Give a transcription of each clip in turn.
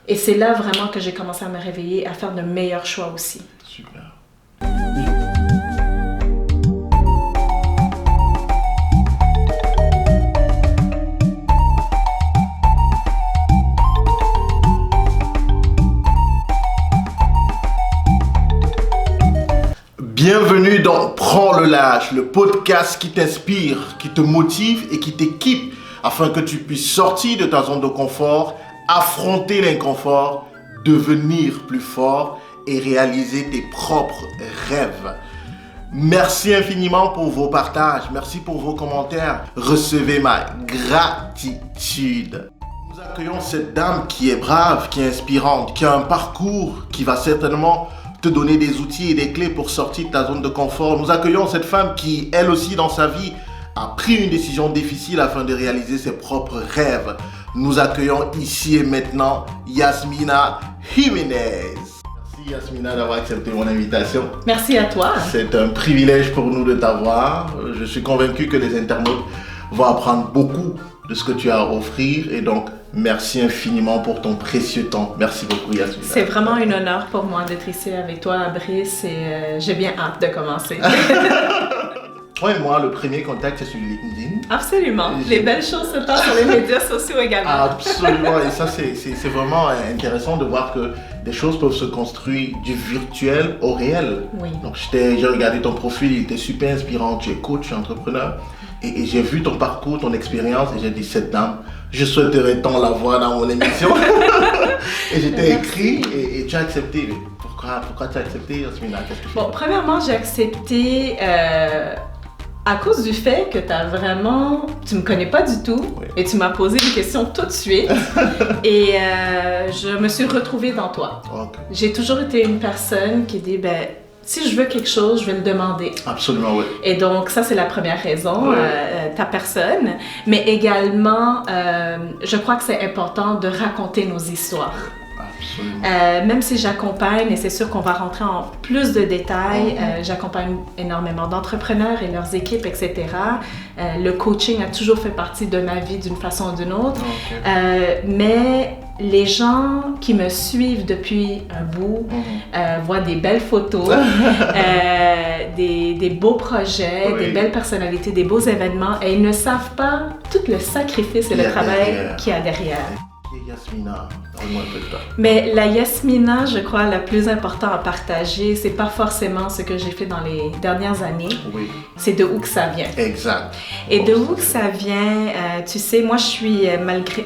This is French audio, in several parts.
Et c'est là vraiment que j'ai commencé à me réveiller, à faire de meilleurs choix aussi. Super. Bienvenue dans Prends le Large, le podcast qui t'inspire, qui te motive et qui t'équipe afin que tu puisses sortir de ta zone de confort, affronter l'inconfort, devenir plus fort et réaliser tes propres rêves. Merci infiniment pour vos partages, merci pour vos commentaires. Recevez ma gratitude. Nous accueillons cette dame qui est brave, qui est inspirante, qui a un parcours qui va certainement te donner des outils et des clés pour sortir de ta zone de confort. Nous accueillons cette femme qui, elle aussi, dans sa vie, a pris une décision difficile afin de réaliser ses propres rêves. Nous accueillons ici et maintenant Yasmina Jiménez. Merci Yasmina d'avoir accepté mon invitation. Merci à toi. C'est un privilège pour nous de t'avoir. Je suis convaincu que les internautes vont apprendre beaucoup de ce que tu as à offrir et donc merci infiniment pour ton précieux temps. Merci beaucoup Yasmina. C'est vraiment un honneur pour moi d'être ici avec toi à Brice et j'ai bien hâte de commencer. Toi et moi, le premier contact, c'est sur LinkedIn. Absolument. Les belles choses se passent sur les médias sociaux également. Absolument. Et ça, c'est vraiment intéressant de voir que des choses peuvent se construire du virtuel au réel. Oui. Donc, j'ai regardé ton profil, il était super inspirant. Tu es coach, tu es entrepreneur. Et j'ai vu ton parcours, ton expérience, et j'ai dit, cette dame, je souhaiterais tant la voir dans mon émission. Et je t'ai écrit et tu as accepté. Pourquoi tu as accepté, Yasmina? Qu'est-ce que tu fais? Bon, premièrement, j'ai accepté à cause du fait que tu me connais pas du tout, oui. Et tu m'as posé des questions tout de suite et je me suis retrouvée dans toi. Okay. J'ai toujours été une personne qui dit, si je veux quelque chose, je vais le demander. Absolument, oui. Et donc, ça, c'est la première raison, Oui. ta personne. Mais également, je crois que c'est important de raconter nos histoires. Même si j'accompagne, et c'est sûr qu'on va rentrer en plus de détails, j'accompagne énormément d'entrepreneurs et leurs équipes, etc. Le coaching a toujours fait partie de ma vie d'une façon ou d'une autre. Mais les gens qui me suivent depuis un bout voient des belles photos, des beaux projets, des belles personnalités, des beaux événements, et ils ne savent pas tout le sacrifice et le travail qu'il y a derrière. Yasmina, parle-moi un peu de toi. Mais la Yasmina, je crois, la plus importante à partager, c'est pas forcément ce que j'ai fait dans les dernières années. Oui. C'est de où que ça vient. Exact. Et de où que ça vient, tu sais, moi je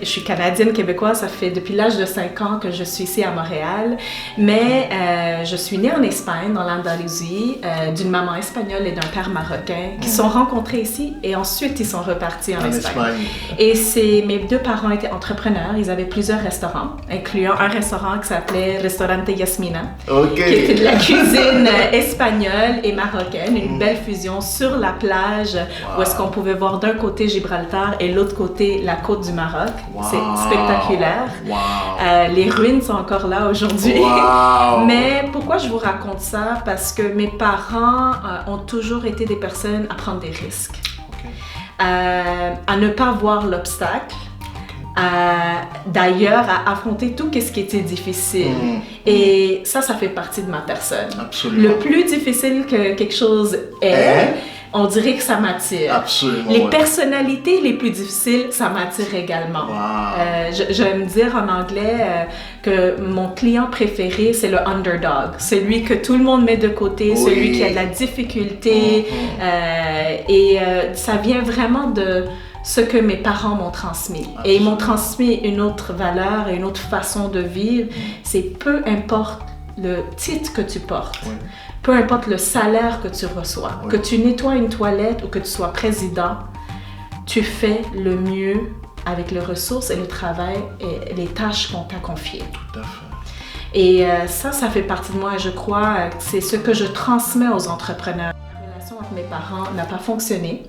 suis canadienne, québécoise, ça fait depuis l'âge de 5 ans que je suis ici à Montréal, mais je suis née en Espagne, dans l'Andalousie, d'une maman espagnole et d'un père marocain qui se sont rencontrés ici et ensuite ils sont repartis en Espagne. Et mes deux parents étaient entrepreneurs, ils avaient plusieurs restaurants, incluant un restaurant qui s'appelait Restaurante Yasmina, qui était de la cuisine espagnole et marocaine, une belle fusion sur la plage, où est-ce qu'on pouvait voir d'un côté Gibraltar et l'autre côté la côte du Maroc. C'est spectaculaire. Les ruines sont encore là aujourd'hui. Mais pourquoi je vous raconte ça? Parce que mes parents ont toujours été des personnes à prendre des risques, à ne pas voir l'obstacle, d'ailleurs à affronter tout ce qui était difficile. Et ça fait partie de ma personne. Absolument. Le plus difficile que quelque chose est, on dirait que ça m'attire. Absolument. Les personnalités les plus difficiles, ça m'attire également. J'aime dire en anglais que mon client préféré, c'est le underdog. Celui que tout le monde met de côté, celui qui a de la difficulté. Ça vient vraiment de ce que mes parents m'ont transmis. Et ils m'ont transmis une autre valeur et une autre façon de vivre. C'est peu importe le titre que tu portes, peu importe le salaire que tu reçois, que tu nettoies une toilette ou que tu sois président, tu fais le mieux avec les ressources et le travail et les tâches qu'on t'a confiées. Tout à fait. Et ça fait partie de moi et je crois que c'est ce que je transmets aux entrepreneurs. La relation entre mes parents n'a pas fonctionné.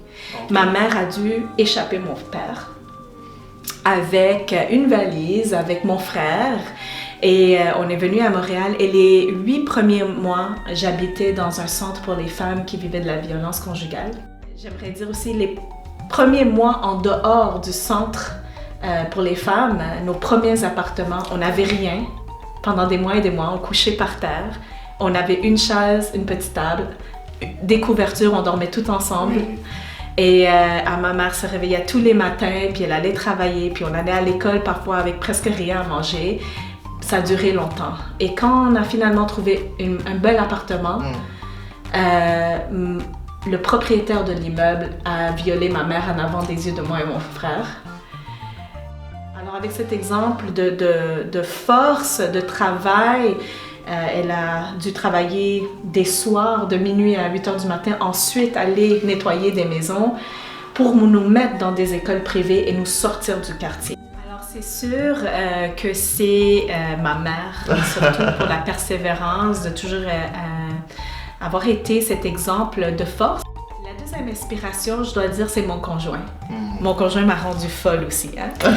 Ma mère a dû échapper mon père avec une valise, avec mon frère. Et on est venu à Montréal et les 8 premiers mois, j'habitais dans un centre pour les femmes qui vivaient de la violence conjugale. J'aimerais dire aussi les premiers mois en dehors du centre pour les femmes, nos premiers appartements, on n'avait rien. Pendant des mois et des mois, on couchait par terre. On avait une chaise, une petite table, des couvertures, on dormait tout ensemble. Oui. Et ma mère se réveillait tous les matins, puis elle allait travailler, puis on allait à l'école parfois avec presque rien à manger. Ça a duré longtemps. Et quand on a finalement trouvé un bel appartement, le propriétaire de l'immeuble a violé ma mère en avant des yeux de moi et mon frère. Alors avec cet exemple de force, de travail, elle a dû travailler des soirs de minuit à 8 heures du matin, ensuite aller nettoyer des maisons pour nous mettre dans des écoles privées et nous sortir du quartier. Alors c'est sûr que c'est ma mère, surtout pour la persévérance, de toujours avoir été cet exemple de force. La deuxième inspiration, je dois dire, c'est mon conjoint. Mon conjoint m'a rendue folle aussi. Hein?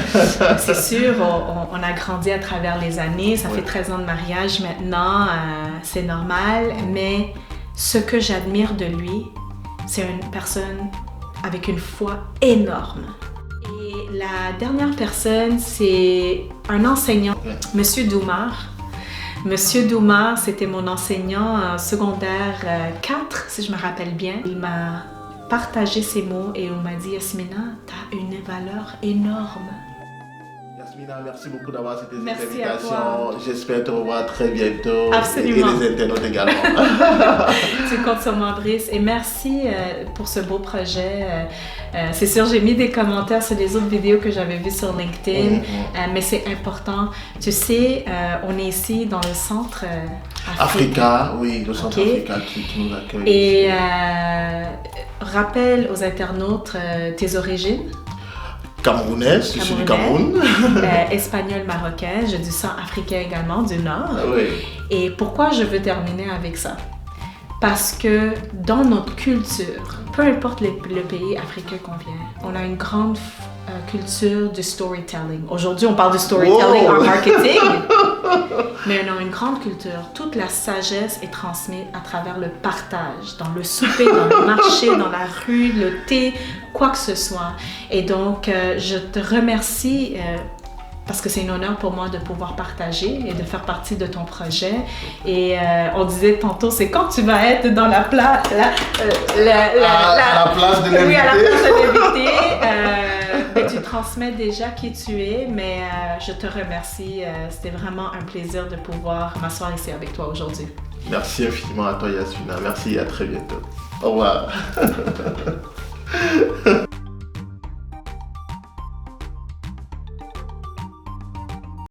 C'est sûr, on a grandi à travers les années. Ça fait 13 ans de mariage maintenant, c'est normal. Mais ce que j'admire de lui, c'est une personne avec une foi énorme. Et la dernière personne, c'est un enseignant, Monsieur Doumar. Monsieur Doumar, c'était mon enseignant secondaire 4, si je me rappelle bien. Il m'a partagé ces mots et on m'a dit « Yasmina, tu as une valeur énorme. » Yasmina, merci beaucoup d'avoir accepté cette Merci invitation. J'espère te revoir très bientôt. Absolument. Et les internautes également. Tu comptes sur moi, Brice. Et merci pour ce beau projet. C'est sûr, j'ai mis des commentaires sur les autres vidéos que j'avais vues sur LinkedIn, mais c'est important. Tu sais, on est ici dans le centre Africa, oui, le centre Africa qui nous accueille. Et rappelle aux internautes tes origines. Camerounaise, je suis du Cameroun. Espagnol, marocain, j'ai du sang africain également, du Nord. Oui. Et pourquoi je veux terminer avec ça? Parce que dans notre culture, peu importe le pays africain qu'on vient, on a une grande culture du storytelling. Aujourd'hui, on parle du storytelling en marketing, mais on a une grande culture. Toute la sagesse est transmise à travers le partage, dans le souper, dans le marché, dans la rue, le thé, quoi que ce soit. Et donc, je te remercie parce que c'est un honneur pour moi de pouvoir partager et de faire partie de ton projet. Et on disait tantôt, c'est quand tu vas être dans la place... la place de l'invité. Oui, à la place de l'invité. Ben, tu transmets déjà qui tu es, mais je te remercie. C'était vraiment un plaisir de pouvoir m'asseoir ici avec toi aujourd'hui. Merci infiniment à toi, Yasmina. Merci et à très bientôt. Au revoir.